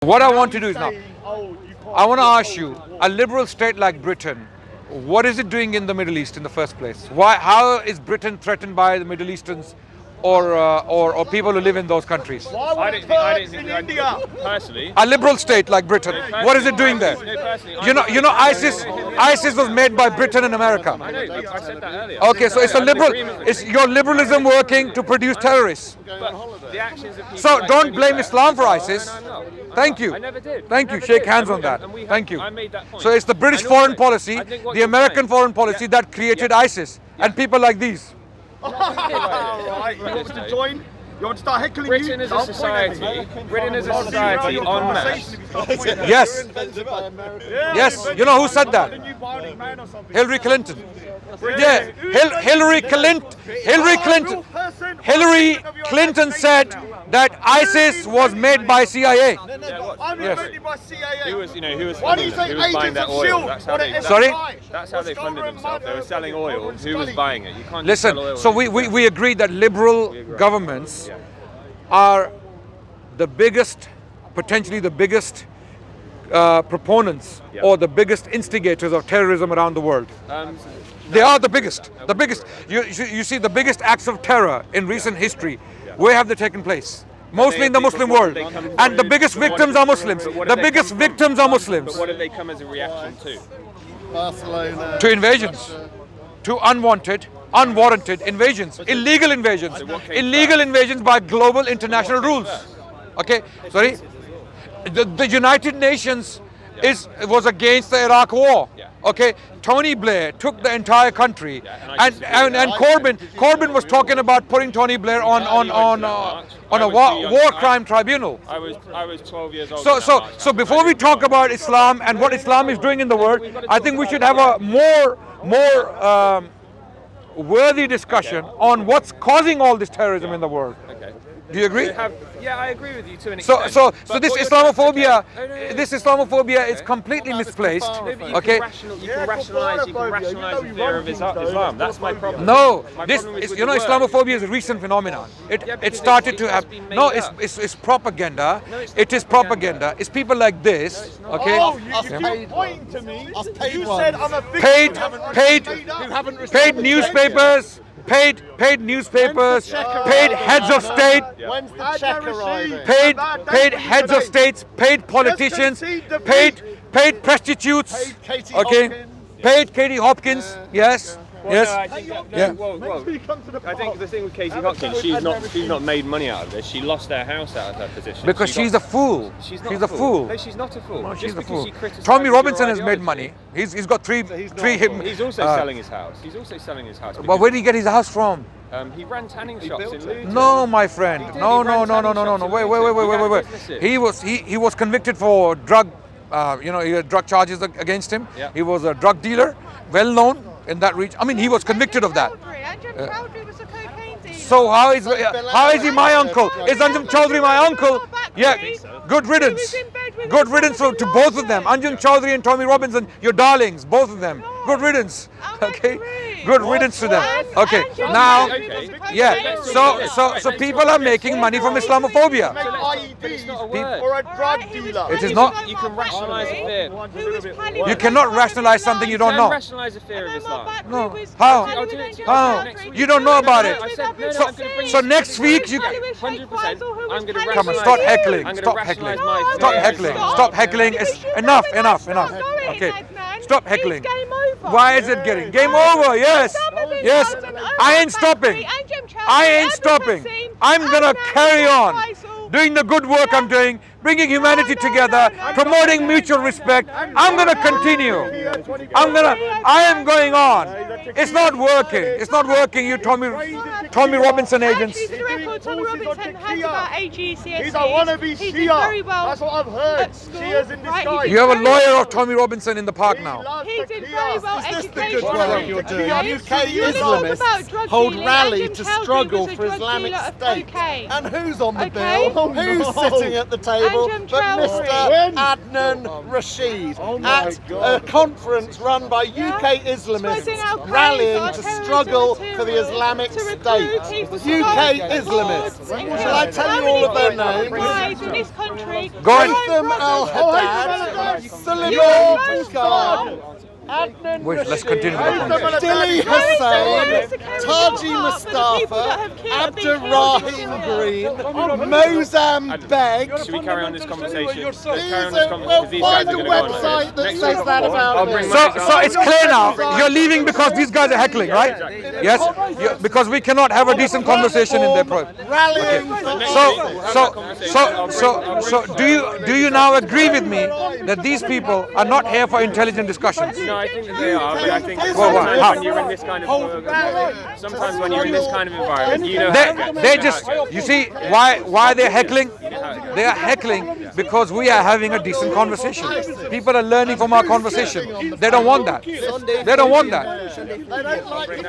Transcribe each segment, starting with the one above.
What I want to do is now, I want to ask you, a liberal state like Britain, what is it doing in the Middle East in the first place? How is Britain threatened by the Middle Easterns or people who live in those countries? I don't think India. Personally, a liberal state like Britain, what is it doing there? ISIS was made by Britain and America. I know, I said that earlier. Okay, so it's it's your liberalism working to produce terrorists. But the actions of people So don't blame Islam for ISIS. No. Thank you. I never did. Thank you. Never Shake did. hands And on that. we Thank you. I made that point. So it's the British And foreign also, policy, I think what the you're American saying- foreign policy that created ISIS and people like these. Right, you want me to join? You want to start heckling Britain you? as a society, Britain as a society en masse. Yes. Yes. You know who said that? Hillary Clinton. Yeah. Hillary Clinton said that ISIS was made by CIA. Who was Why do you funding say them? Who was buying agents that of oil? shield? That's how they. Sorry? That's how they funded themselves. They were selling oil. Who was buying it? You can't just Listen, sell oil. so we agree that liberal governments are the biggest, potentially the biggest proponents or the biggest instigators of terrorism around the world. They are the biggest. The biggest. You see, the biggest acts of terror in recent history, where have they taken place? Mostly in the Muslim world. And the biggest victims are Muslims. The biggest victims are Muslims. But what did they come as a reaction to? Barcelona. To invasions, to unwarranted invasions, illegal invasions by global international rules. Okay, sorry. The United Nations was against the Iraq War. Okay, Tony Blair took the entire country, and Corbyn was talking about putting Tony Blair on a war crime tribunal. I was 12 years old. So before we talk about Islam and what Islam is doing in the world, I think we should have a more worthy discussion on what's causing all this terrorism in the world. Okay. Do you agree? Yeah, I agree with you to an So extent. this Islamophobia is completely misplaced. Okay. You can rationalize the fear of Islam. That's my problem. No, My this problem is, with you know, the word. Islamophobia is a recent phenomenon. It started to have been made no. up. It's propaganda. it's It is propaganda. It's people like this. Okay. Oh, you pointing to me. You said I'm a victim. Paid newspapers. Paid newspapers, paid heads of state, When's the check arriving? paid heads of states, paid politicians, paid prostitutes, Katie okay, Hopkins. paid Katie Hopkins, yes, No, I yes. think Yeah. I think the thing with Katie Hopkins, she's not made money out of this. She lost her house out of her position. Because she's a fool. She's not She's a fool. No, she's not a fool. No, Just she's a because fool. she criticised Tommy your Robinson has made ideology. money. He's got three. He's also selling his house. He's also selling his house. Well, where did he get his house from? He ran tanning shops in Luton. No, my friend. He did. No. He ran tanning shops in Wait. Luton. He ran businesses. He was convicted for drug. He had drug charges against him. Yeah. He was a drug dealer, well known in that region. I mean, he was convicted of that. Anjem Chowdhury was a cocaine dealer. So how is he my uncle? Is Anjem Chowdhury my uncle? Yeah, good riddance. Good riddance to both of them. Anjem Chowdhury and Tommy Robinson, your darlings, both of them. Good riddance. Okay, good riddance to them. Okay, now, yeah. So people are making money from Islamophobia. It's not a word. Or a drug dealer. It is not. You can rationalise a fear. You cannot rationalize something you don't can know. rationalise a fear of Islam. No. How? How? You don't know about it. So next week you. 100%. I'm going to Come on, stop heckling. I'm gonna Stop rationalise heckling. my Stop fear of heckling. Islam. Stop heckling. It's enough. Okay. Stop heckling. Why is it getting game over? Yes. Yes. I ain't stopping. I ain't stopping. I'm gonna carry on doing the good work I'm doing, bringing humanity together, promoting mutual respect. I'm gonna continue. I am going on. It's not working. It's not working. You Tommy Robinson agents. Actually, for the record, Tommy Robinson has about 8 GCSEs. He's a wannabe He did Shia. very well. That's what I've heard. at school, Shias in right? disguise. He You have a did very lawyer of Tommy Robinson in the park now. He did very well Is this the educationally. good work you're doing? Okay? UK You wanna talk about Islamists drug hold dealing? rally Anjem to Chowdhury struggle was a for drug Islamic dealer of State. cocaine. And who's on the Okay? bill? Who's sitting at the table uncomfortable, but Mr. Adnan Rashid at a conference run by UK Islamists rallying to struggle for the Islamic State. UK Islamists. Shall I tell you all of their names? Go on. Haytham Al-Haddad, Salim Al-Khan, Adnan Wait, let's continue with the conversation. Dili Hussain, Taji Mustafa, Abdurrahim Green, Mozam Beg. Should we carry on this conversation? Let's These carry on this are, conversation. well, These guys find are a going to go on like website this. that says that about bring me. my- So it's clear now. You're leaving because these guys are heckling, right? Yes. Because we cannot have a decent conversation in their pro. Rallying So do you now agree with me that these people are not here for intelligent discussions? No, I think that they are, but I think Well, sometimes how? when you're in this kind of sometimes when you're in this kind of environment, you know how it gets. They You know just, how it goes. you see, why they're heckling? They are heckling because we are having a decent conversation. People are learning from our conversation. They don't want that. They don't want that. I'll bring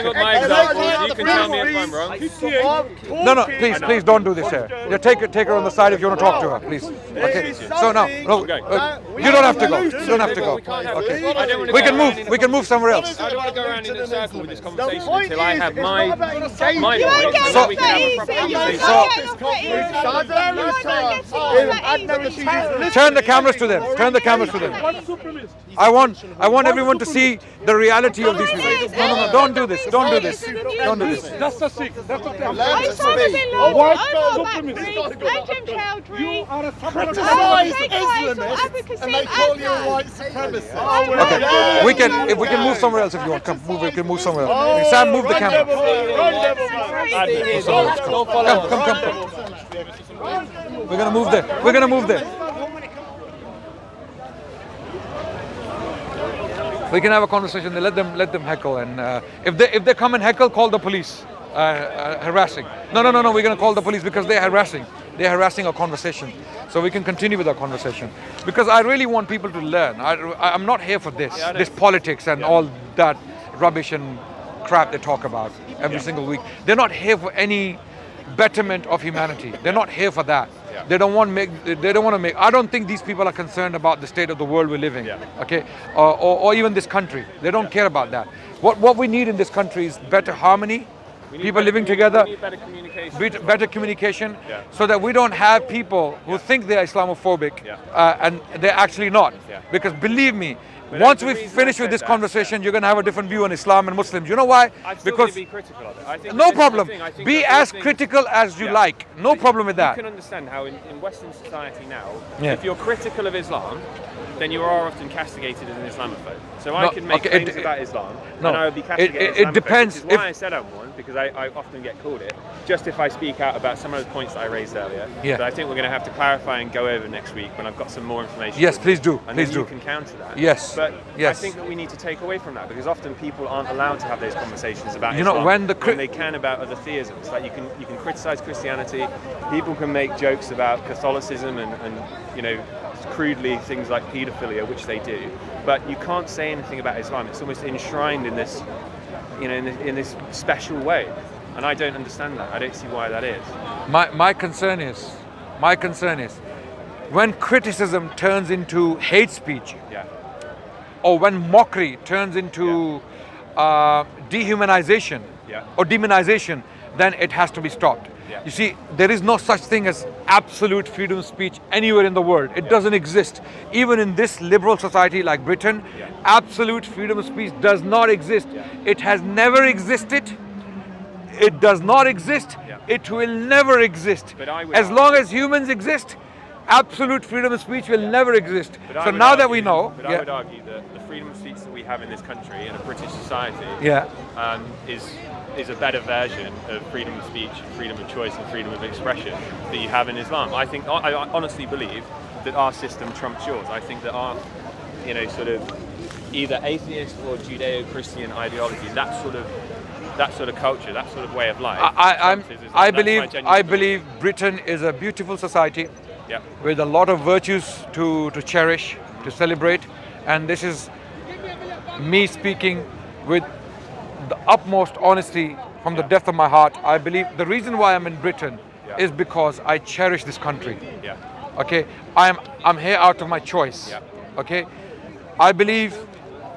up my examples. You can tell me if I'm wrong. No, please don't do this here. You take her on the side if you want to talk to her, please. Okay. So no, you don't have to go. You don't have to go. Okay. We can move somewhere else. I don't want to go around in a circle with this conversation until I have my point, and then we can have a proper conversation. Turn the cameras to them. Turn the cameras to them. I want everyone to see the reality of these people. No, don't do this. Don't do this. Don't do this. That's the sick. That's the thing. You criticise Islamists and they call you a white supremacist. Okay. If we can move somewhere else if you want. Come, move. We can move somewhere else. Sam, move the camera. Come. We're gonna move there. We're gonna move there. We can have a conversation. Let them heckle, and if they come and heckle, call the police. Harassing. No. We're gonna call the police because they're harassing. They're harassing our conversation. So we can continue with our conversation because I really want people to learn. I'm not here for this politics and all that rubbish and crap they talk about every single week. They're not here for any betterment of humanity. They're not here for that. They don't want to make. I don't think these people are concerned about the state of the world we're living. Okay, or even this country. They don't care about that. What we need in this country is better harmony. People living together, we need better communication, so that we don't have people who think they're Islamophobic and they're actually not. Because believe me, once we finish with this conversation, you're going to have a different view on Islam and Muslims. You know why? Because be critical of it. I think no problem. Be as critical as you like. No problem with that. You can understand how in Western society now, if you're critical of Islam, then you are often castigated as an Islamophobe. So I can make claims about Islam, and I would be castigated as an Islamophobe. It depends. Which is why I said I'm one, because I often get called it, just if I speak out about some of the points that I raised earlier. But I think we're going to have to clarify and go over next week when I've got some more information. Yes, please do. And please then do. you can counter that. Yes. But I think that we need to take away from that, because often people aren't allowed to have those conversations about You know, Islam when they can about other theisms. Like you can criticize Christianity, people can make jokes about Catholicism and you know, crudely things like paedophilia, which they do, but you can't say anything about Islam. It's almost enshrined in this, you know, in this special way, and I don't understand that. I don't see why that is. My concern is when criticism turns into hate speech, or when mockery turns into dehumanization or demonization, then it has to be stopped. You see, there is no such thing as absolute freedom of speech anywhere in the world. It doesn't exist. Even in this liberal society like Britain, absolute freedom of speech does not exist. It has never existed. It does not exist. It will never exist. As long as humans exist, absolute freedom of speech will never exist. So now that we know... But I would argue that the freedom of speech that we have in this country, in a British society, is a better version of freedom of speech, freedom of choice and freedom of expression that you have in Islam. I honestly believe that our system trumps yours. I think that our, you know, sort of either atheist or Judeo-Christian ideology, that sort of culture, that sort of way of life. I believe Britain is a beautiful society with a lot of virtues to cherish, to celebrate, and this is me speaking with the utmost honesty from the depth of my heart. I believe the reason why I'm in Britain is because I cherish this country. Okay, I'm here out of my choice. Yeah. Okay, I believe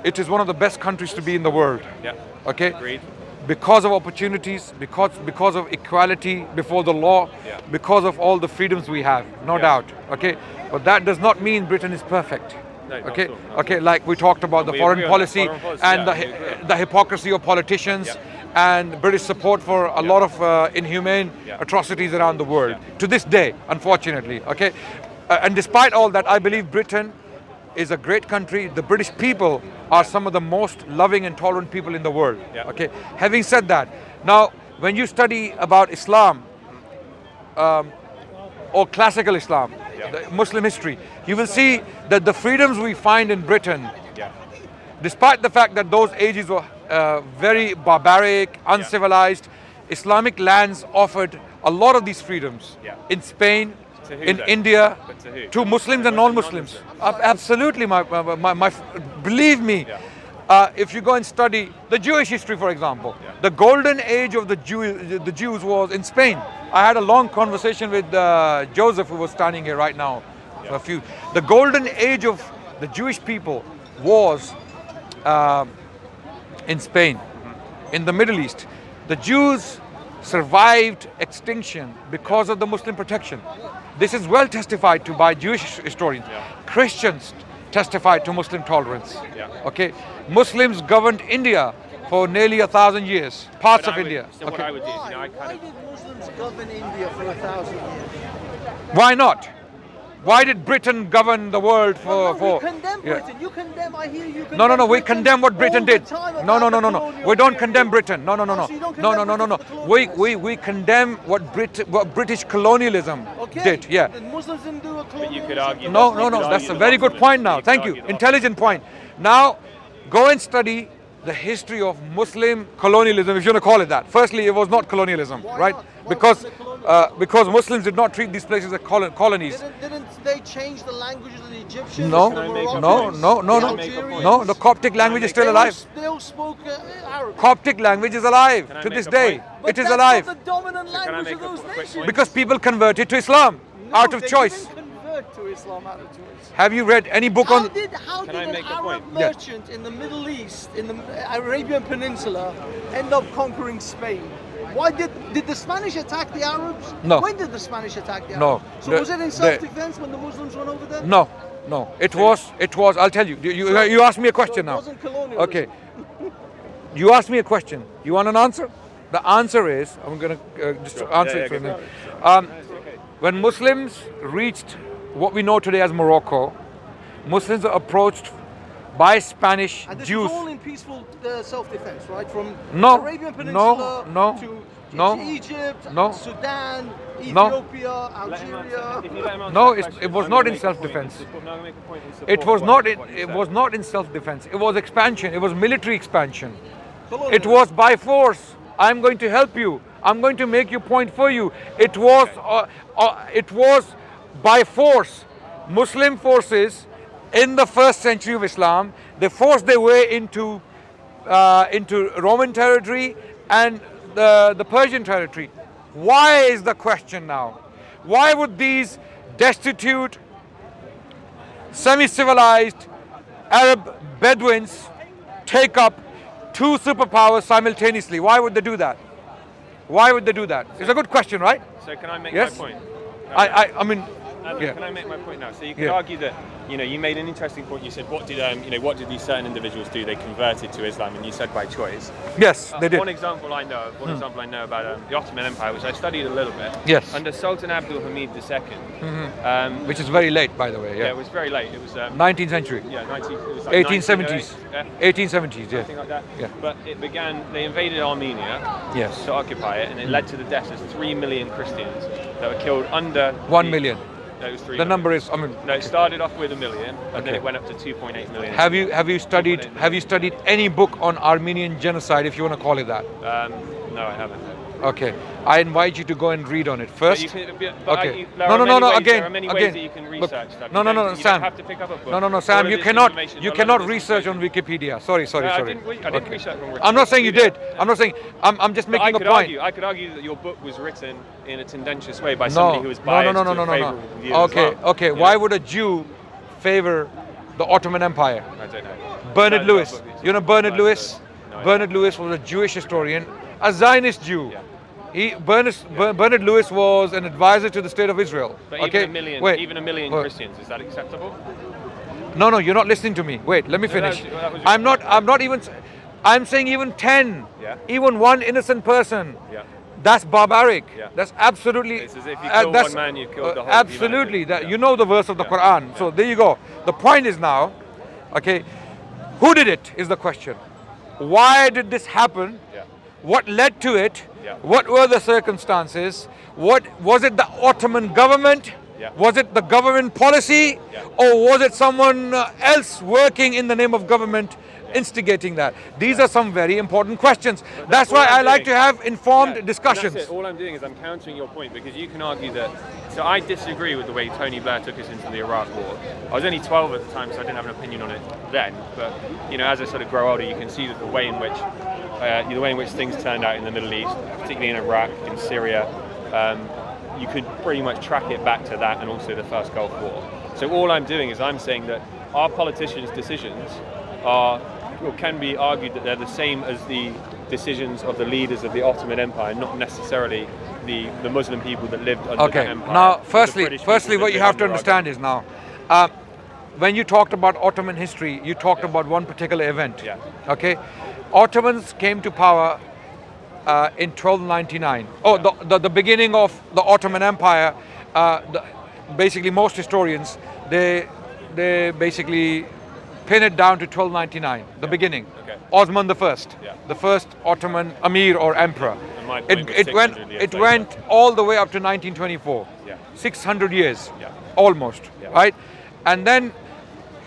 it is one of the best countries to be in the world. Yeah. Okay, Agreed. because of opportunities, because of equality before the law, Yeah. because of all the freedoms we have, no Yeah. doubt. Okay, but that does not mean Britain is perfect. No, not Okay, at all, not at okay, like we talked about the we foreign agree on that. policy, Foreign policy, and yeah, we agree. the hypocrisy of politicians. Yeah. And British support for a lot of inhumane Yeah. atrocities around the world. Yeah. To this day, unfortunately. Okay, and despite all that, I believe Britain is a great country. The British people are some of the most loving and tolerant people in the world. Yeah. Okay. Having said that, now when you study about Islam or classical Islam, Yeah. the Muslim history, you will see that the freedoms we find in Britain, Yeah. despite the fact that those ages were very barbaric, uncivilized, Islamic lands offered a lot of these freedoms. Yeah. In Spain, To who in then? India, But to who? to Muslims and non-Muslims. Absolutely, believe me. Yeah. If you go and study the Jewish history, for example, Yeah. the golden age of the Jews was in Spain. I had a long conversation with Joseph, who was standing here right now. Yeah. The golden age of the Jewish people was in Spain, in the Middle East. The Jews survived extinction because of the Muslim protection. This is well testified to by Jewish historians. Yeah. Christians testified to Muslim tolerance. Yeah. Okay, Muslims governed India for nearly 1,000 years, parts But of I would- India. So what I would do is, Why? I Why kind of. did Muslims govern India for 1,000 years? Why not? Why did Britain govern the world No, for? we condemn Yeah. Britain. You condemn. I hear you. No, we Britain condemn what Britain all the did. time No, about the no. colonial We don't period. condemn Britain. No. Oh, so you don't No. condemn Britain for the We colonialists? condemn what British colonialism Okay. did. Yeah. The Muslims didn't do a colonialism. you could argue No. You could That's argue a the very good opposite. point now. You could Thank you. argue the Intelligent point. Now, go and study the history of Muslim colonialism, if you want to call it that. Firstly, it was not colonialism, Why right? not? Why wasn't it colonialism? Because Muslims did not treat these places as colonies. Didn't they change the languages of the Egyptians? No, the Can I make a Moroccans, no, the no. Algerians? No, the Coptic language is still alive. They all spoke Arabic. Coptic language is alive Can I to make this a day. point? But It is that's alive. not the dominant can I language make of a those quick nations. point? Because people converted to Islam No, out of they choice. didn't convert to Islam out of choice. Have you read any book How on? did Can I an make a Arab point? Yeah. merchant in the Middle East, in the Arabian Peninsula, end up conquering Spain? Why did the Spanish attack the Arabs? No. When did the Spanish attack the No. Arabs? So was it in self-defense when the Muslims went over there? No. It was. I'll tell you. You asked me a question So it now. wasn't colonialism. Okay. You asked me a question. You want an answer? The answer is, I'm going to just answer Yeah, it for go you. for When Muslims reached what we know today as Morocco, Muslims are approached by Spanish And this Jews. was all in peaceful self-defense, right? From No, Arabian Peninsula no, to no, Egypt, no, Sudan, no. Ethiopia, Algeria. No, it was not in self-defense. It was not. It was not in self-defense. It was expansion. It was military expansion. It was by force. I'm going to help you. I'm going to make your point for you. It was by force. Muslim forces in the 1st century of Islam, they forced their way into Roman territory and the Persian territory. Why is the question now? Why would these destitute, semi-civilized Arab Bedouins take up two superpowers simultaneously? Why would they do that? It's a good question, right? So can I make Yes. my point? I mean, yeah. Can I make my point now? So you could Yeah. argue that you made an interesting point. You said what did these certain individuals do? They converted to Islam, and you said by choice. Yes, they did. One example I know about the Ottoman Empire, which I studied a little bit. Yes. Under Sultan Abdul Hamid II. Which is very late, by the way. Yeah, Yeah. it was very late. It was 19th century. yeah, 19, it was like 1870s. 1908, 1870s, yeah. something like that. Yeah. But it began. They invaded Armenia Yes. to occupy it, and it led to the deaths of 3 million Christians that were killed under 1 million. No, it was 3 The million. number is, I mean, No, it started off with 1 million, and then Okay. it went up to 2.8 million. have you studied any book on Armenian genocide, if you want to call it that? No, I haven't. Okay, I invite you to go and read on it first. Okay. No. Again, there are many ways that you can research stuff. No, You Sam. don't have to pick up a book. No, Sam. All You of this cannot. information- You all of cannot this research on information- Wikipedia. Sorry. No, I didn't research on Wikipedia. I'm not saying you did. Yeah. I'm not saying. I'm just But making a point. I could argue that your book was written in a tendentious way by somebody who was biased No. to a favourable view of Islam. Okay. You Why know? would a Jew favor the Ottoman Empire? I don't know. Bernard No, Lewis. You know Bernard Lewis? No, Bernard Lewis was a Jewish historian, a Zionist Jew. Yeah. Bernard Lewis was an advisor to the State of Israel. But okay? even a million Christians, is that acceptable? No, you're not listening to me. Wait, let me finish. that was I'm saying even 10, Yeah. even one innocent person. Yeah. That's barbaric. Yeah. That's absolutely. It's as if you kill one man, you killed the whole absolutely. humanity. You know the verse of the Quran. So there you go. The point is now, okay, who did it is the question. Why did this happen? Yeah. What led to it? Yeah. What were the circumstances? What was it? The Ottoman government? Yeah. Was it the government policy? Yeah. Or was it someone else working in the name of government instigating that? These are some very important questions. That's why I like to have informed discussions. That's it. All I'm doing is I'm countering your point, because you can argue that. So I disagree with the way Tony Blair took us into the Iraq War. I was only 12 at the time, so I didn't have an opinion on it then. But as I sort of grow older, you can see that the way in which things turned out in the Middle East, particularly in Iraq, in Syria, you could pretty much track it back to that, and also the first Gulf War. So all I'm doing is I'm saying that our politicians' decisions can be argued that they're the same as the decisions of the leaders of the Ottoman Empire, not necessarily the Muslim people that lived under that empire. Now, The firstly, British people that what you lived have to under understand is now, when you talked about Ottoman history, you talked about one particular event. Yeah. Okay, Ottomans came to power in 1299. The beginning of the Ottoman Empire. Basically, most historians they basically pin it down to 1299, the beginning. Okay. Osman the First, Yeah. the first Ottoman Emir or Emperor. And my point was It 600 years it later. went all the way up to 1924. Yeah. 600 years, Yeah. almost, Yeah. right? And then,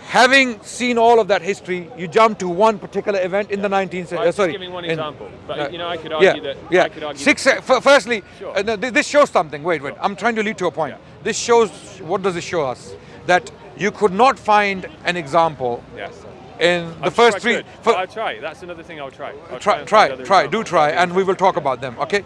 having seen all of that history, you jump to one particular event in the 19th century. I'm just giving one example, but I could argue that. I could argue Firstly, Sure. no, this shows something. Wait. I'm trying to lead to a point. Yeah. This shows, what does it show us? That you could not find an example Yes. in the I'm first sure I three. could. I'll try. That's another thing I'll try. I'll and find other Do examples. try, and we will talk about them. Okay,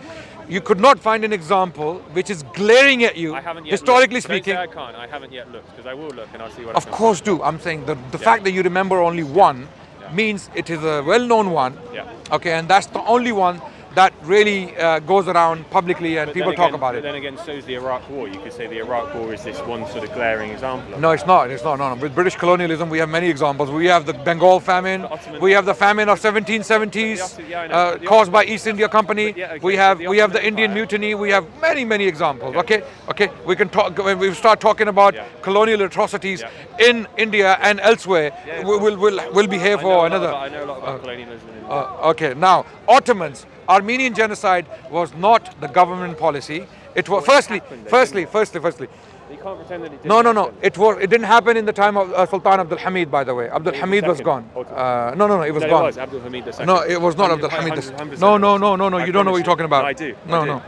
you could not find an example which is glaring at you, I haven't yet historically looked. Don't speaking. say I can't. I haven't yet looked, because I will look and I'll see what. Of course, do. I'm saying the fact that you remember only one means it is a well-known one. Yeah. Okay, and that's the only one that really goes around publicly and But people then talk again- about but it. Then again, so is the Iraq War. You could say the Iraq War is this one sort of glaring example. No, it's not. No. With British colonialism, we have many examples. We have the Bengal famine. We have the famine of 1770s, Yeah, I know. caused by East India Company. But yeah, okay, we but have the the Ottoman Indian Empire- Mutiny. We have many examples. Okay. We can talk when we start talking about colonial atrocities in India and elsewhere. Yeah. We'll be here for another. I know a lot about colonialism. Okay, now Ottomans, Armenian genocide was not the government policy. It was firstly. You can't pretend that it didn't. No. happen. It didn't happen in the time of Sultan Abdul Hamid, by the way. Abdul Hamid was gone. No, it was No, gone. it was Abdul Hamid II. No, it was not Abdul Hamid. 100% No. it was. You don't know what you're talking about. No, I do. No.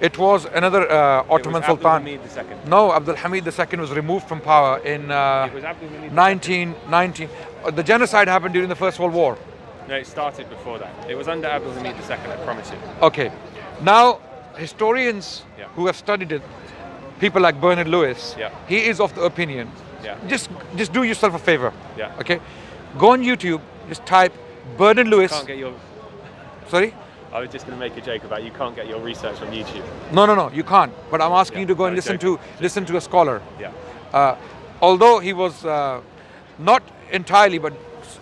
It was another Ottoman Abdul Sultan. Hamid II. No, Abdul Hamid II was removed from power in It was Abdul Hamid II. 1919. The genocide happened during the First World War. No, it started before that. It was under Abdul Hamid II, I promise you. Okay. Now, historians Yeah. who have studied it, people like Bernard Lewis, Yeah. he is of the opinion. Yeah. Just do yourself a favor. Yeah. Okay. Go on YouTube. Just type Bernard Lewis. Can't get your. Sorry. I was just going to make a joke about you can't get your research from YouTube. No. You can't. But I'm asking Yeah, you to go and no, listen to a scholar. Yeah. Although he was not entirely, but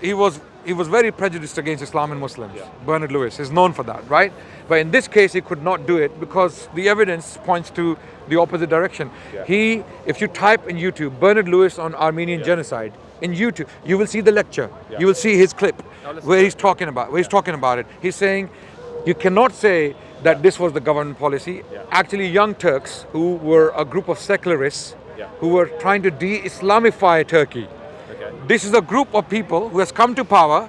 he was very prejudiced against Islam and Muslims. Yeah. Bernard Lewis is known for that, right? But in this case, he could not do it because the evidence points to the opposite direction. Yeah. If you type in YouTube, Bernard Lewis on Armenian genocide, in YouTube, you will see the lecture. Yeah. You will see his clip listen where to he's talking about it. He's saying, you cannot say that this was the government policy. Yeah. Actually, Young Turks, who were a group of secularists, who were trying to de-Islamify Turkey. Okay. This is a group of people who has come to power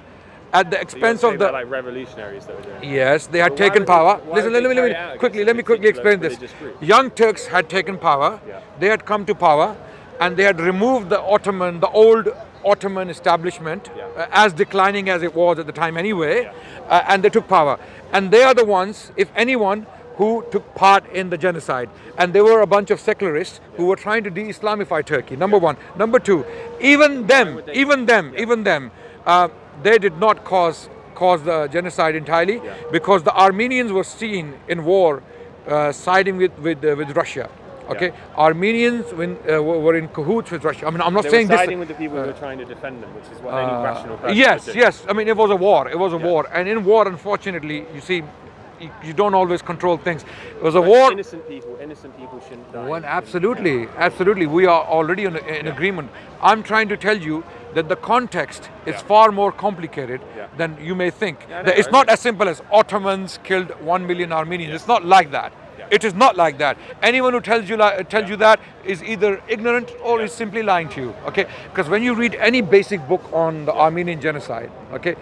at the expense of the... like revolutionaries that were doing it. Yes, they had taken power. Listen, let me quickly explain this. Young Turks had taken power. Yeah. They had come to power, and they had removed the old Ottoman establishment, as declining as it was at the time anyway, and they took power. And they are the ones, if anyone, who took part in the genocide. And they were a bunch of secularists who were trying to de-Islamify Turkey, number one. Number two, even them, they did not cause the genocide entirely, because the Armenians were seen in war siding with Russia. Okay, Armenians were in cahoots with Russia. I mean, I'm not saying this. this. Siding with the people who were trying to defend them, which is what any rational person would do. Yes. I mean, it was a war. It was a war, and in war, unfortunately, you see, you don't always control things. It was a war. Innocent people shouldn't die. Well, absolutely. We are already in agreement. I'm trying to tell you that the context is far more complicated than you may think. It's not as simple as Ottomans killed 1 million Armenians. It's not like that. It is not like that. Anyone who tells you that is either ignorant or is simply lying to you. Okay, because when you read any basic book on the Armenian genocide, okay,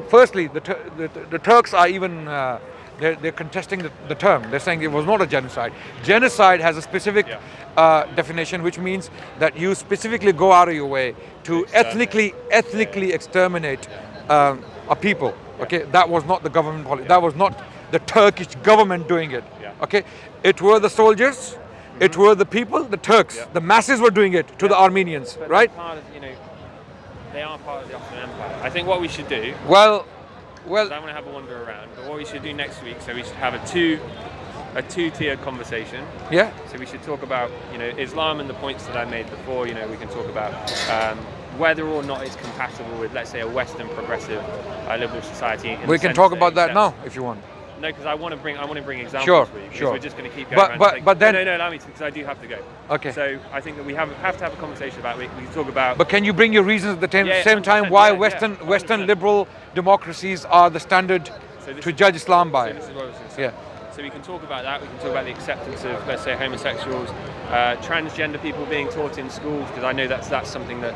firstly the Turks are even they're contesting the term. They're saying it was not a genocide. Genocide has a specific definition, which means that you specifically go out of your way to ethnically exterminate a people. Okay, that was not the government policy. That was not the Turkish government doing it. Okay, it were the soldiers, it were the people, the Turks, the masses were doing it to the Armenians, but right? They are part of the Ottoman Empire. I think what we should do. Well, I want to have a wander around, but what we should do next week, so we should have a two-tiered conversation. Yeah. So we should talk about Islam and the points that I made before. We can talk about whether or not it's compatible with, let's say, a Western progressive liberal society. We can talk about that now if you want. No, because I want to bring examples for you. Sure. We're just going to keep going. But then no, allow me to, because I do have to go. Okay. So I think that we have to have a conversation about it. We can talk about. But can you bring your reasons at the same time why Western liberal democracies are the standard to judge Islam by? So this is what I was going to say. So we can talk about that. We can talk about the acceptance of, let's say, homosexuals, transgender people being taught in schools, because I know that's something that.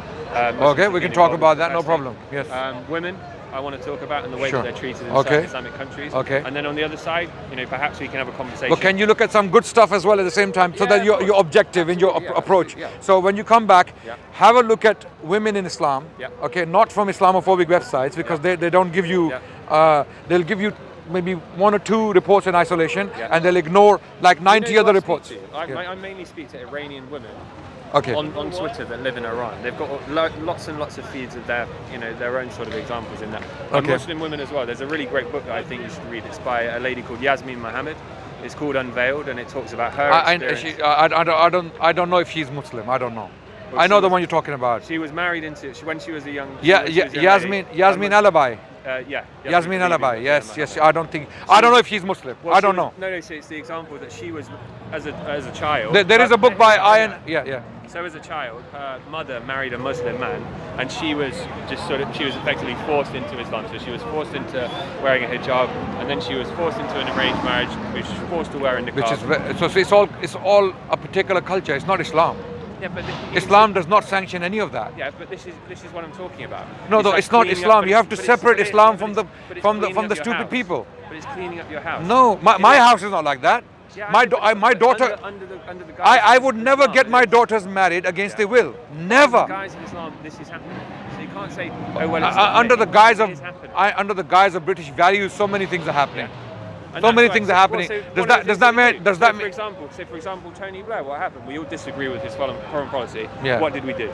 Okay, we can talk about that. No problem. Yes. Women, I want to talk about, and the way that they're treated in certain Islamic countries. Okay. And then on the other side, perhaps we can have a conversation. But can you look at some good stuff as well at the same time, so that you're objective in your approach? Yeah. So when you come back, have a look at women in Islam. Okay, not from Islamophobic websites, because they don't give you. They'll give you maybe 1 or 2 reports in isolation, and they'll ignore like 90 other reports. I mainly speak to Iranian women. Okay. On Twitter that live in Iran. They've got lots and lots of feeds of their own sort of examples in that. And Muslim women as well. There's a really great book that I think you should read. It's by a lady called Yasmin Mohammed. It's called Unveiled, and it talks about her experience. I don't know if she's Muslim. I don't know. Well, I know the one you're talking about. She was married when she was a young. Yasmin Alabai. Yasmin Alabai. Yes. I don't know if she's Muslim. Well, I don't know. No. So it's the example that she was as a child. There is a book by Ian. Yeah. So as a child, her mother married a Muslim man, and she was effectively forced into Islam. So she was forced into wearing a hijab, and then she was forced into an arranged marriage, which was forced to wear a niqab. It's all a particular culture. It's not Islam. Yeah, but Islam does not sanction any of that. Yeah, but this is what I'm talking about. No, it's not Islam. You have to separate Islam from the stupid people. But it's cleaning up your house. No, my house is not like that. Yeah, my daughter. Under the I would never get my daughters married against their will. Never. Under the guise of Islam, this is happening. So you can't say, oh well, it's under the guise of British values, so many things are happening. So many things are happening. Does that mean? For example, Tony Blair, what happened? We all disagree with his foreign policy. Yeah. What did we do?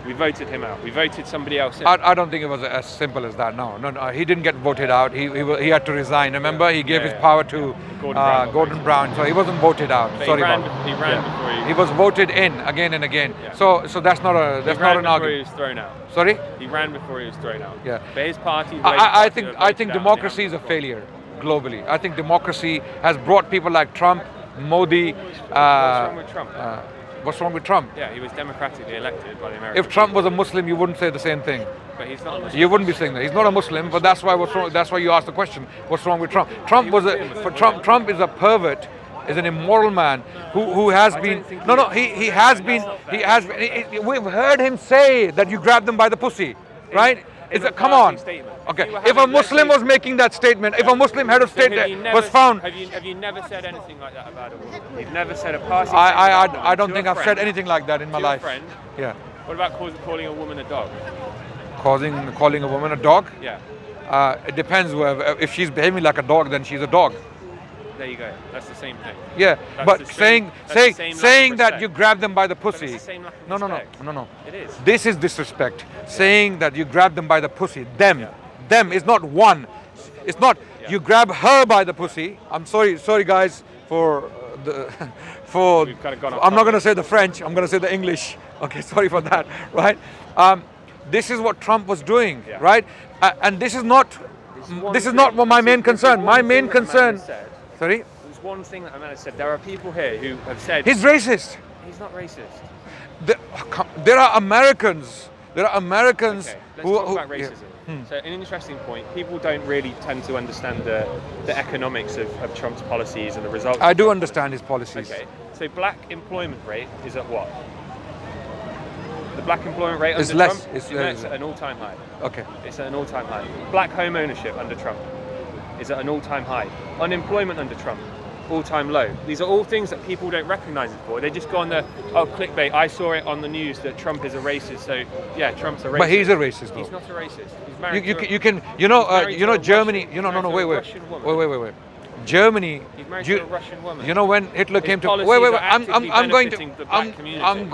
We voted him out. We voted somebody else in. I don't think it was as simple as that. No. He didn't get voted out. He had to resign. Remember, he gave his power to Gordon Brown. So he wasn't voted out. But he ran before he was voted in again and again. Yeah. So that's not an argument. He was thrown out. Sorry? He ran before he was thrown out. Yeah. But his party. I think democracy is a failure globally. I think democracy has brought people like Trump, Modi. What's wrong with Trump? What's wrong with Trump? Yeah, he was democratically elected by the Americans. If Trump was a Muslim, you wouldn't say the same thing. But he's not a Muslim. You wouldn't be saying that. He's not a Muslim, but that's why that's why you asked the question. What's wrong with Trump? Trump is a pervert, is an immoral man who has been. He has been. We've heard him say that you grab them by the pussy, right? Come on. Statement. Okay. If a Muslim was making that statement, if a Muslim head of state was found, have you never said anything like that about a woman? You've never said a passing. I don't think I've said anything like that in my life. Friend. Yeah. What about calling a woman a dog? Calling a woman a dog? Yeah. It depends. If she's behaving like a dog, then she's a dog. There you go. That's the same thing. Yeah, That's but the same saying that you grab them by the pussy. It's the same lack of No. It is. This is disrespect. Saying that you grab them by the pussy. Them is not one. It's not you grab her by the pussy. I'm sorry guys for We've kind of gone off I'm not topic. going to say the French. I'm going to say the English. Okay, sorry for that. Right. This is what Trump was doing. Yeah. Right. And this is not my main concern. My main concern. Sorry. There's one thing that Adnan said. There are people here who have said He's racist. he's not racist. There are Americans. Okay, let's who talk about racism. So an interesting point. People don't really tend to understand the economics of Trump's policies and the results. I do understand his policies. Okay. So black employment rate is at what? The black employment rate It's under less. Trump It's at an all-time high. Okay. It's at an all-time high. Black home ownership under Trump is at an all-time high. Unemployment under Trump, all-time low. These are all things that people don't recognize it for. They just go on the, clickbait, I saw it on the news that Trump is a racist, so yeah, Trump's a racist. But he's a racist, though. He's not a racist. He's married Germany. Wait. Germany. He's married to a Russian woman. You know when Hitler came to policies are I'm going to actively benefiting the black community. I'm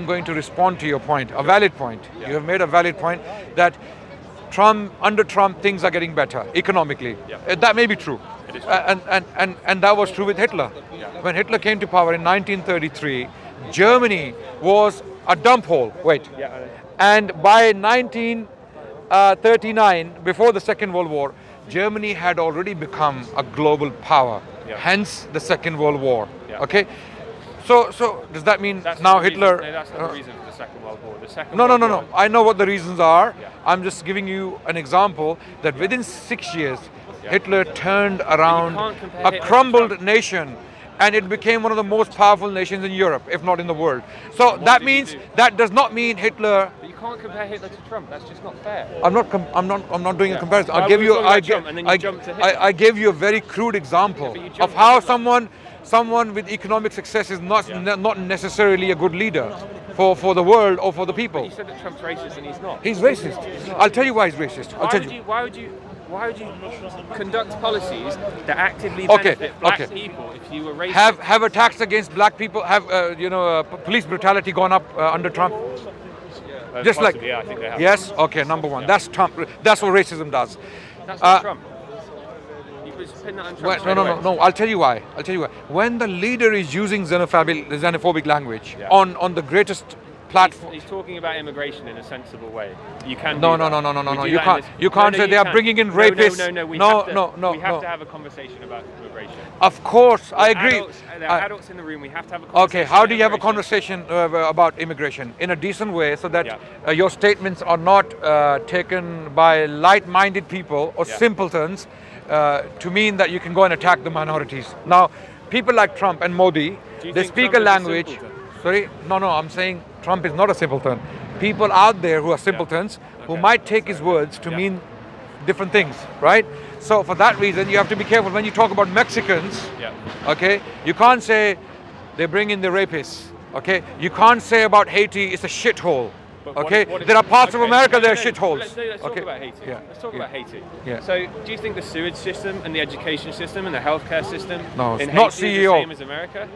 going to respond to your point, a valid point. Yeah. You have made a valid point that under Trump things are getting better economically. Yeah. That may be true. It is true. And that was true with Hitler. Yeah. When Hitler came to power in 1933, Germany was a dump hole. Wait. Yeah, I know. And by 1939, before the Second World War, Germany had already become a global power. Yeah. Hence the Second World War. Yeah. Okay. So does that mean That's now not the Hitler? reason, no, that's not the reason for the Second World War. The Second No. World War, I know what the reasons are. Yeah. I'm just giving you an example that within 6 years, Yeah. Hitler turned around can't compare a Hitler to crumbled Trump. nation, and it became one of the most powerful nations in Europe, if not in the world. So What that did he means do? that does not mean Hitler. But you can't compare Hitler to Trump. That's just not fair. I'm not doing a Yeah. comparison. Why I'll give were we you. talking about Trump and then you jumped to Hitler? I gave you a very crude example but you jumped of to how Hitler. someone with economic success is not necessarily a good leader for the world or for the people. You said that Trump's racist and he's not. He's racist. I'll tell you why he's racist. I'll tell you. Why would you conduct policies that actively Okay, benefit black okay. people if you were racist? Have attacks against black people, police brutality gone up under Trump? Just like Possibly, yeah, I think they have. yes. Okay, number one. That's Trump. That's what racism does. That's not Trump. You could spin that on Trump. straight away. No. I'll tell you why. When the leader is using xenophobic language Yeah. on the greatest platform. He's talking about immigration in a sensible way. You can. No. do that. We do You that can't. in this- You can't No, say you they are can. bringing in No, rapists. No. We No. have to have a conversation about immigration. Of course, I agree. There are adults in the room. We have to have a conversation. Okay, how do you have a about immigration. conversation about immigration in a decent way so that Yeah. your statements are not taken by light-minded people or Yeah. simpletons to mean that you can go and attack the minorities? Now, people like Trump and Modi, Do you they think speak Trump a is a language. simpleton? Sorry, no, I'm saying Trump is not a simpleton. People out there who are simpletons who Okay. might take his words to Yeah. mean different things, right? So for that reason, you have to be careful when you talk about Mexicans. Yeah. Okay, you can't say they bring in the rapists. Okay, you can't say about Haiti it's a shithole. But what Okay, if- there are parts of okay, America no, that are no, shitholes. Let's talk Okay. about Haiti. Yeah. Let's talk Yeah. about Haiti. Yeah. So, do you think the sewage system and the education system and the healthcare system No, it's in not Haiti is CEO. the same as America?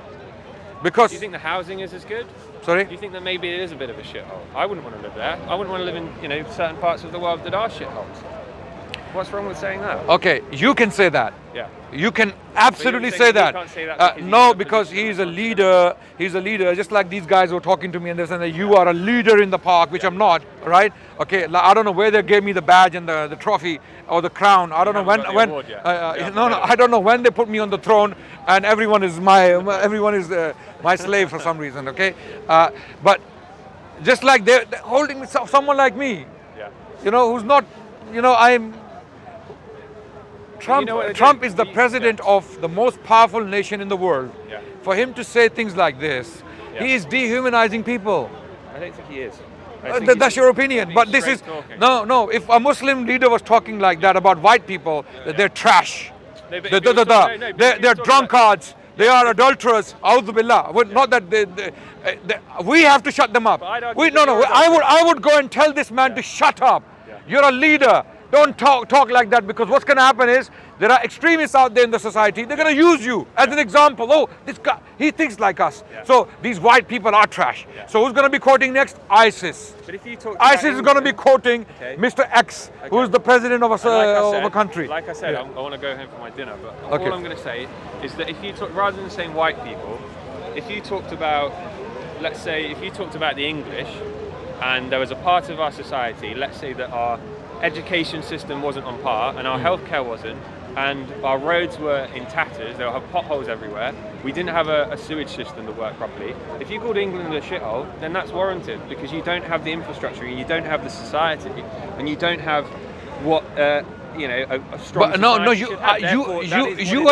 Because Do you think the housing is as good? sorry, Do you think that maybe it is a bit of a shithole? I wouldn't want to live there. I wouldn't want to live in certain parts of the world that are shitholes. What's wrong with saying that? okay, you can say that. Yeah. You can absolutely saying say he that. can't say that because he's No, in a because position he's of a leader. He's a leader. Just like these guys were talking to me and they're saying that you are a leader in the park, which I'm not. Right? Okay. I don't know where they gave me the badge and the trophy or the crown. I don't know haven't when. got the award yet. No. I don't know when they put me on the throne, and everyone is my slave for some reason. Okay. But just like they're holding someone like me, Yeah. who's not. I'm. Trump, you know what they're Trump doing? is the president of the most powerful nation in the world. Yeah. For him to say things like this, Yeah. he is dehumanizing people. I don't think he is. That's your opinion. But this is no. If a Muslim leader was talking like that about white people, that they're trash, they're drunkards. They are adulterers. A'udhu billah. Not that we have to shut them up. I would go and tell this man to shut up. You're a leader. Don't talk like that, because what's going to happen is there are extremists out there in the society. They're going to use you as an example. Oh, this guy, he thinks like us. So these white people are trash. So who's going to be quoting next? ISIS. But if you talk ISIS is going to be quoting Mr. X, who is the president of a country. Like I said, I want to go home for my dinner. But all I'm going to say is that if you talk, rather than saying white people, if you talked about, let's say, if you talked about the English, and there was a part of our society, let's say that our education system wasn't on par and our healthcare wasn't, and our roads were in tatters, there were potholes everywhere, we didn't have a sewage system that worked properly. If you called England a shithole, then that's warranted, because you don't have the infrastructure, you don't have the society, and you don't have what a strong society you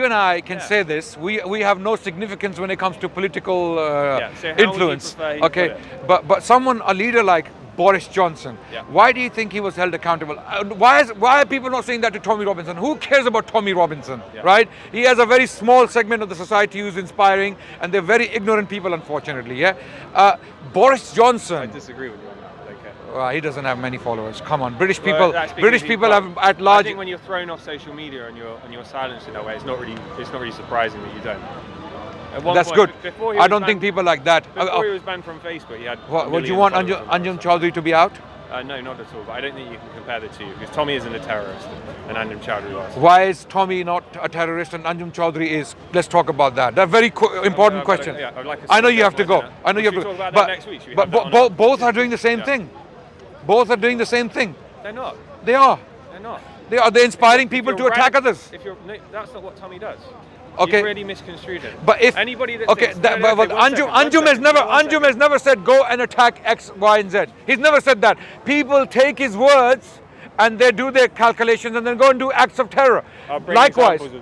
and I can say this. We have no significance when it comes to political so influence. Okay, but a leader like Boris Johnson, why do you think he was held accountable? Why are people not saying that to Tommy Robinson? Who cares about Tommy Robinson, right? He has a very small segment of the society who's inspiring, and they're very ignorant people, unfortunately. Boris Johnson. I disagree with you on that. He doesn't have many followers. Come on, British people have at large. I think when you're thrown off social media and you're silenced in a way, it's not really surprising that you don't. That's good. I don't think people like that. Before he was banned from Facebook, he had. Would you want Anjum Chaudhry to be out? No, not at all. But I don't think you can compare the two, because Tommy isn't a terrorist and Anjum Chaudhry was. Why is Tommy not a terrorist and Anjum Chaudhry is? Let's talk about that. That's a very important question. I know you have to go. I know you have to go. But both are doing the same thing. Both are doing the same thing. They're not. They are. They're not. They're inspiring people to attack others. That's not what Tommy does. Okay. You've really misconstrued it. But if anybody that Anjum has never said go and attack X, Y, and Z. He's never said that. People take his words and they do their calculations and then go and do acts of terror. Likewise. What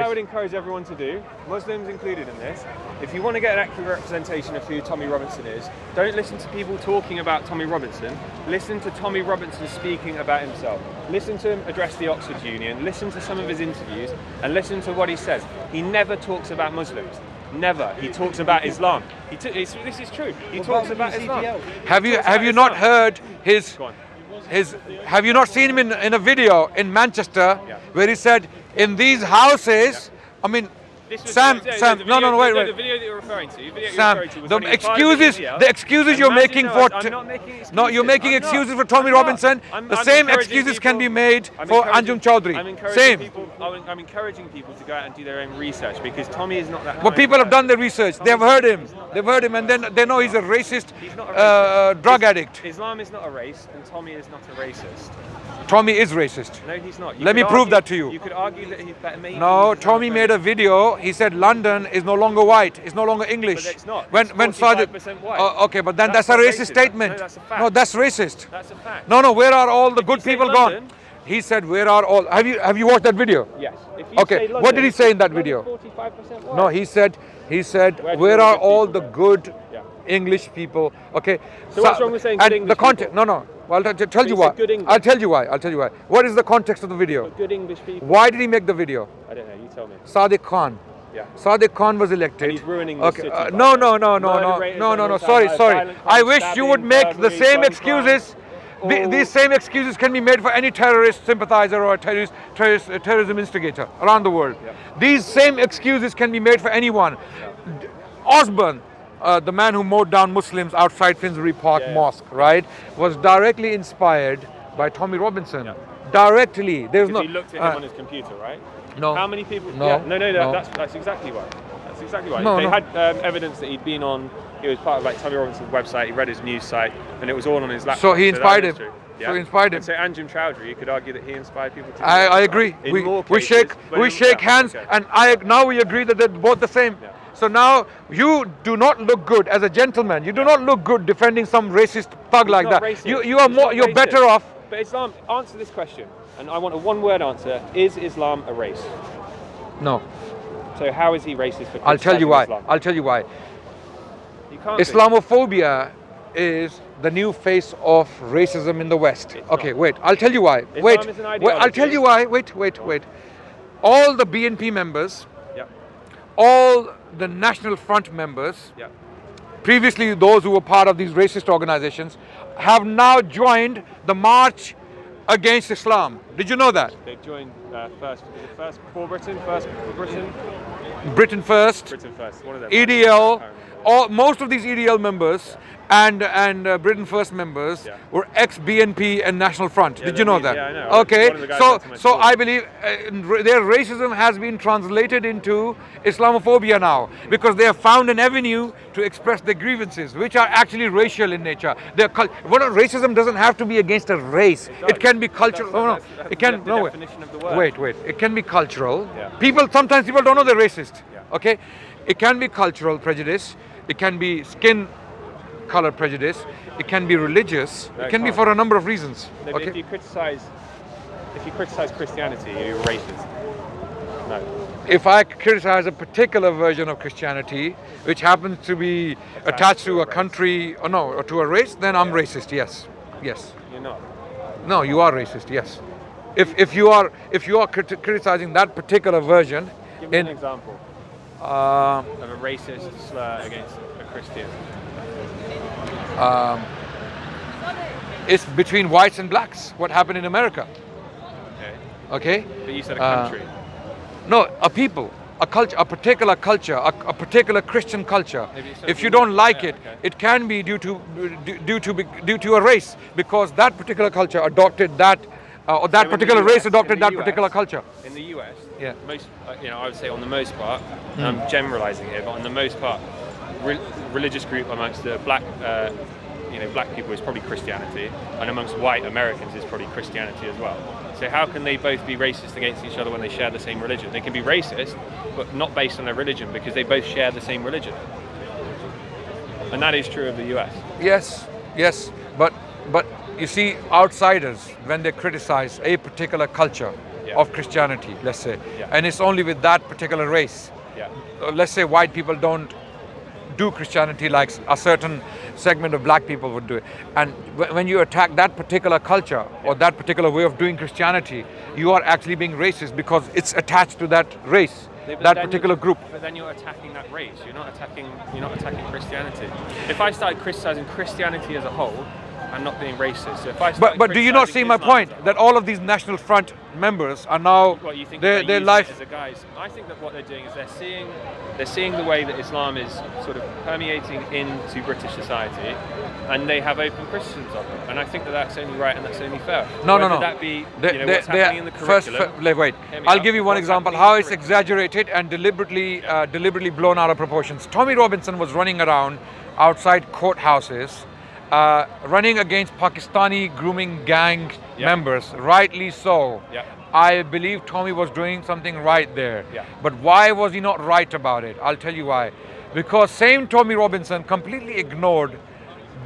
I would encourage everyone to do, Muslims included in this, if you want to get an accurate representation of who Tommy Robinson is, don't listen to people talking about Tommy Robinson. Listen to Tommy Robinson speaking about himself. Listen to him address the Oxford Union. Listen to some of his interviews and listen to what he says. He never talks about Muslims. Never. He talks about Islam. This is true. He talks about Islam. Have you not heard his? Have you not seen him in a video in Manchester where he said, in these houses, I mean, Sam, wait. The video that you're referring to, Sam, the excuses you're making for, you're making excuses for Tommy Robinson. The same excuses can be made for Anjum Chaudhry. I'm encouraging people to go out and do their own research, because Tommy is not that. But people have done their research. They've heard him, and then they know he's a racist, drug addict. Islam is not a race, and Tommy is not a racist. Tommy is racist. No, he's not. Let me prove that to you. You could argue that he's better. No, Tommy made a video. He said London is no longer white. It's no longer English. But it's not. When 45% white. Okay, but then that's a racist statement. No, that's a fact. No, that's racist. That's a fact. No. Where are all the good people gone? He said, "Where are all?" Have you watched that video? Yes. Okay. What did he say in that video? 45% white. No, he said, "Where are all the good English people?" Okay. So what's wrong with saying good English the context? people? No. Well, I'll tell you why. I'll tell you why. What is the context of the video? Good English people. Why did he make the video? I don't know. You tell me. Sadiq Khan. Yeah. Sadiq Khan was elected. And he's ruining the city. No. Sorry. I wish you would make the same excuses. These same excuses can be made for any terrorist sympathizer or terrorism instigator around the world. Yeah. These same excuses can be made for anyone. Osborne, the man who mowed down Muslims outside Finsbury Park Mosque, right, was directly inspired by Tommy Robinson. Yeah. Directly. There's no. He looked at him on his computer, right? No. How many people? No. That's exactly why. That's exactly why. They had evidence that he'd been on. He was part of Tommy Robinson's website. He read his news site, and it was all on his laptop. So he inspired him. Yeah. So he inspired him. And so Anjum Chaudhry, you could argue that he inspired people to. I agree. We shake hands, and now we agree that they're both the same. Yeah. So now you do not look good as a gentleman. You do not look good defending some racist thug like that. You're better off. But Islam, answer this question, and I want a one-word answer. Is Islam a race? No. So how is he racist? I'll tell you why. Islamophobia is the new face of racism in the West. Okay, wait, I'll tell you why. Wait, I'll tell you why. Wait. All the BNP members, all the National Front members, previously those who were part of these racist organizations, have now joined the march against Islam. Did you know that? They've joined first for Britain, first for Britain. Britain First, One of them. EDL, most of these EDL members and Britain First members were ex-BNP and National Front. Did you know that? Yeah, I know. Okay, so I believe their racism has been translated into Islamophobia now, because they have found an avenue to express their grievances, which are actually racial in nature. Racism doesn't have to be against a race. It can be cultural. It can. No, wait. It can be cultural. Sometimes people don't know they're racist. Okay, it can be cultural prejudice. It can be skin color prejudice. It can be religious. It can be for a number of reasons. Okay? If you criticize Christianity, you're racist. No. If I criticize a particular version of Christianity, which happens to be attached to a country, or to a race, then I'm racist. Yes. You're not. No, you are racist. Yes. If you are criticizing that particular version, give me an example of a racist slur against a Christian. It's between whites and blacks. What happened in America? Okay. But you said a country. No, a people, a culture, a particular culture, a particular Christian culture. If you don't like it, it can be due to a race, because that particular culture adopted that, or that particular race adopted that particular culture. In the US, most, I would say on the most part, I'm generalizing here, but on the most part, religious group amongst the black people is probably Christianity, and amongst white Americans is probably Christianity as well. So how can they both be racist against each other when they share the same religion? They can be racist, but not based on their religion, because they both share the same religion. And that is true of the US. Yes, but you see, outsiders, when they criticize a particular culture of Christianity, let's say, and it's only with that particular race. Let's say white people don't do Christianity like a certain segment of black people would do it. And when you attack that particular culture or that particular way of doing Christianity, you are actually being racist, because it's attached to that race, that particular group. But then you're attacking that race. You're not attacking Christianity. If I started criticizing Christianity as a whole, I'm not being racist. So if I but do you not see my point? That all of these National Front members are now their life as a guise. I think that what they're doing is they're seeing the way that Islam is sort of permeating into British society, and they have open criticisms of it. And I think that that's only right and that's only fair. No. That be what's happening in the curriculum. Wait. I'll give you one example how it's exaggerated and deliberately blown out of proportions. Tommy Robinson was running around outside courthouses, running against Pakistani grooming gang members, rightly so. I believe Tommy was doing something right there. But why was he not right about it? I'll tell you why. Because same Tommy Robinson completely ignored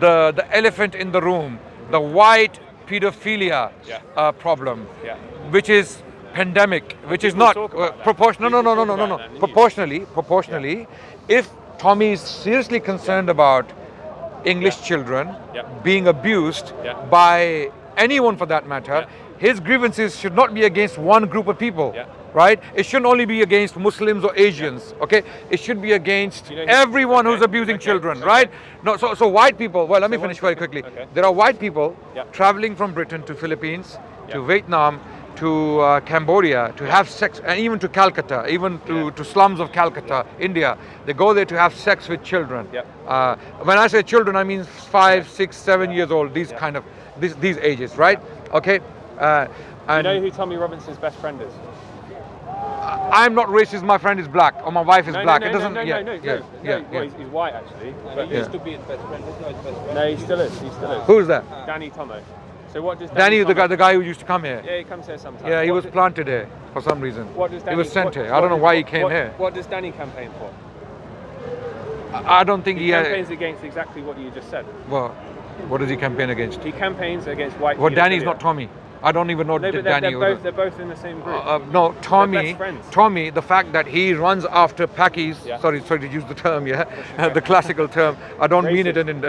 the elephant in the room, the white pedophilia problem, which is pandemic, which is not proportional. No. Proportionally, if Tommy is seriously concerned about English children being abused by anyone for that matter, his grievances should not be against one group of people, right? It shouldn't only be against Muslims or Asians, okay? It should be against everyone who's abusing children, right? No, so white people, well, let me finish very quickly. There are white people traveling from Britain to Philippines, to Vietnam, to Cambodia, to have sex, and even to Calcutta, even to slums of Calcutta, India. They go there to have sex with children. When I say children, I mean 5, 6, 7 years old, these kind of, these ages, right? Okay. And you know who Tommy Robinson's best friend is? I'm not racist. My friend is black, or my wife is black. It doesn't. No. He's white actually. But he used to be his best friend. He's not his best friend. No, he still is. Who's that? Danny Tomo. So what does Danny, the guy who used to come here? Yeah, he comes here sometimes. Yeah, he was planted here for some reason. What does Danny, he was sent here. I don't know why he came here. What does Danny campaign for? I don't think he campaigns against exactly what you just said. Well, what does he campaign against? He campaigns against white. Well, Danny's not Tommy. I don't even know No, but Danny. they're both in the same group. No, They're best friends. Tommy, the fact that he runs after Pakis, Yeah. sorry to use the term, yeah, the classical term. I don't mean it in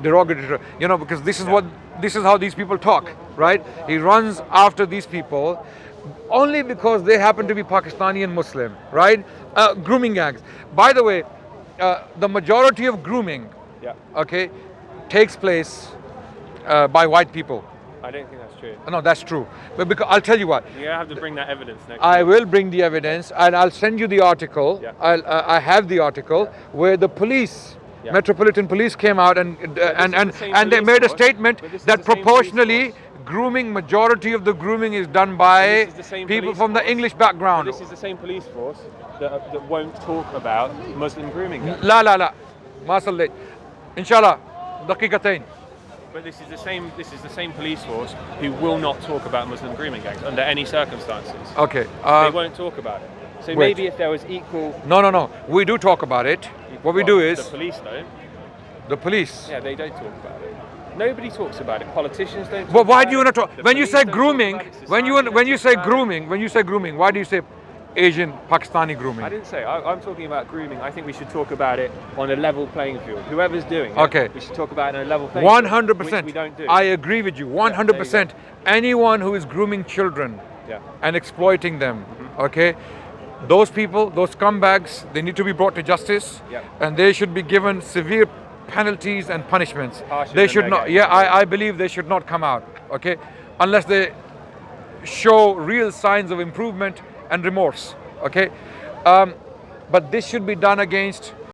derogatory, because this is how these people talk, right? He runs after these people only because they happen to be Pakistani and Muslim, right? Grooming gangs. By the way, the majority of grooming, Yeah. okay, takes place by white people. I don't think that's true. No, that's true. But because I'll tell you what. You're gonna have to bring that evidence next. I week. will bring the evidence, and I'll send you the article. Yeah. I have the article where the police, Yeah. Metropolitan Police, came out and they made a statement that proportionally grooming, majority of the grooming is done by people from the English background. This is the same police force that won't talk about Muslim grooming. gangs. La la la, ma sallayt. Inshallah, daqiqatayn. But this is the same police force who will not talk about Muslim grooming gangs under any circumstances. Okay. They won't talk about it. So wait. maybe if there was equal. No. We do talk about it. What we do is the police don't. the police. Yeah, they don't talk about it. Nobody talks about it. Politicians don't. Well, Talk why about do you want to it. talk? The When you police say don't talk grooming, about it. when you say grooming, why do you say Asian Pakistani grooming? I didn't say. I'm talking about grooming. I think we should talk about it on a level playing field. Whoever's doing it, Okay. we should talk about it on a level playing field. 100%. Which we don't do. I agree with you. 100%. Anyone who is grooming children Yeah. and exploiting them, okay, those people, those scumbags, they need to be brought to justice, Yeah. and they should be given severe penalties and punishments. Harsher They than should they're not. getting. Yeah, I believe they should not come out. Okay, unless they show real signs of improvement and remorse. Okay, but this should be done against